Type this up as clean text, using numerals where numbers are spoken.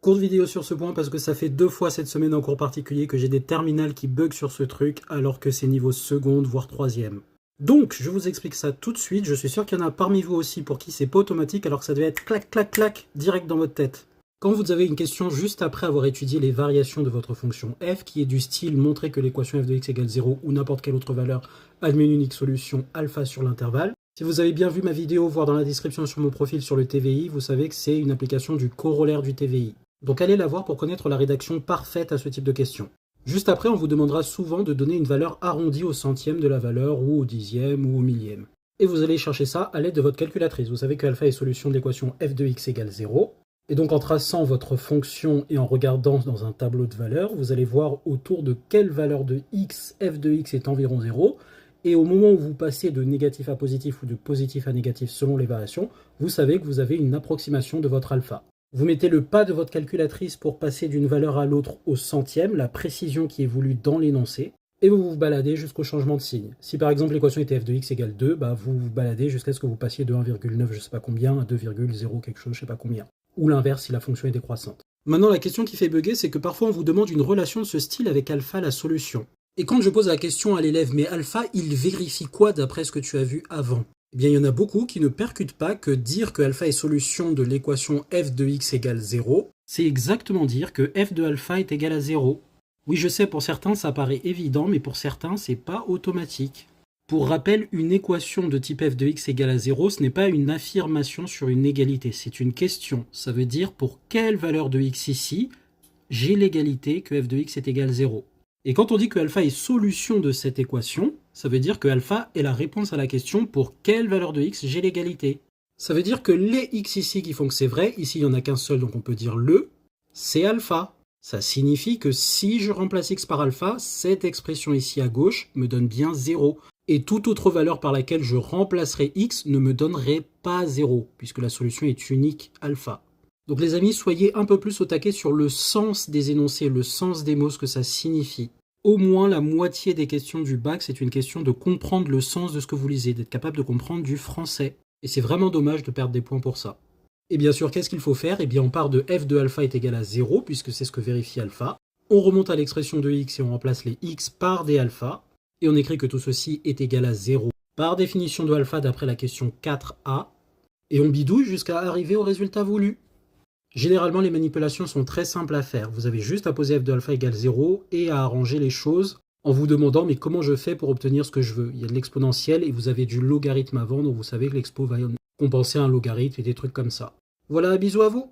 Courte vidéo sur ce point parce que ça fait 2 fois cette semaine en cours particulier que j'ai des terminales qui bug sur ce truc alors que c'est niveau seconde voire troisième. Donc je vous explique ça tout de suite, je suis sûr qu'il y en a parmi vous aussi pour qui c'est pas automatique alors que ça devait être clac clac clac direct dans votre tête. Quand vous avez une question juste après avoir étudié les variations de votre fonction f qui est du style montrer que l'équation f de x égale 0 ou n'importe quelle autre valeur admet une unique solution alpha sur l'intervalle. Si vous avez bien vu ma vidéo, voire dans la description sur mon profil sur le TVI, vous savez que c'est une application du corollaire du TVI. Donc allez la voir pour connaître la rédaction parfaite à ce type de question. Juste après, on vous demandera souvent de donner une valeur arrondie au centième de la valeur, ou au dixième, ou au millième. Et vous allez chercher ça à l'aide de votre calculatrice. Vous savez que alpha est solution de l'équation f de x égale 0. Et donc en traçant votre fonction et en regardant dans un tableau de valeurs, vous allez voir autour de quelle valeur de x f de x est environ 0. Et au moment où vous passez de négatif à positif ou de positif à négatif selon les variations, vous savez que vous avez une approximation de votre alpha. Vous mettez le pas de votre calculatrice pour passer d'une valeur à l'autre au centième, la précision qui est voulue dans l'énoncé, et vous vous baladez jusqu'au changement de signe. Si par exemple l'équation était f de x égale 2, vous vous baladez jusqu'à ce que vous passiez de 1,9 je sais pas combien à 2,0 quelque chose je sais pas combien. Ou l'inverse si la fonction est décroissante. Maintenant la question qui fait bugger, c'est que parfois on vous demande une relation de ce style avec alpha la solution. Et quand je pose la question à l'élève, mais alpha, il vérifie quoi d'après ce que tu as vu avant ? Eh bien, il y en a beaucoup qui ne percutent pas que dire que alpha est solution de l'équation f de x égale 0, c'est exactement dire que f de alpha est égal à 0. Oui, je sais, pour certains, ça paraît évident, mais pour certains, c'est pas automatique. Pour rappel, une équation de type f de x égale à 0, ce n'est pas une affirmation sur une égalité, c'est une question. Ça veut dire pour quelle valeur de x ici, j'ai l'égalité que f de x est égal à 0. Et quand on dit que alpha est solution de cette équation, ça veut dire que alpha est la réponse à la question pour quelle valeur de x j'ai l'égalité. Ça veut dire que les x ici qui font que c'est vrai, ici il n'y en a qu'un seul donc on peut dire le, c'est alpha. Ça signifie que si je remplace x par alpha, cette expression ici à gauche me donne bien 0. Et toute autre valeur par laquelle je remplacerai x ne me donnerait pas 0, puisque la solution est unique alpha. Donc les amis, soyez un peu plus au taquet sur le sens des énoncés, le sens des mots, ce que ça signifie. Au moins la moitié des questions du bac, c'est une question de comprendre le sens de ce que vous lisez, d'être capable de comprendre du français. Et c'est vraiment dommage de perdre des points pour ça. Et bien sûr, qu'est-ce qu'il faut faire ? Eh bien, on part de f de alpha est égal à 0, puisque c'est ce que vérifie alpha. On remonte à l'expression de x et on remplace les x par des alpha. Et on écrit que tout ceci est égal à 0 par définition de alpha d'après la question 4a. Et on bidouille jusqu'à arriver au résultat voulu. Généralement, les manipulations sont très simples à faire. Vous avez juste à poser f de alpha égale 0 et à arranger les choses en vous demandant mais comment je fais pour obtenir ce que je veux. Il y a de l'exponentielle et vous avez du logarithme avant, donc vous savez que l'expo va compenser un logarithme et des trucs comme ça. Voilà, bisous à vous!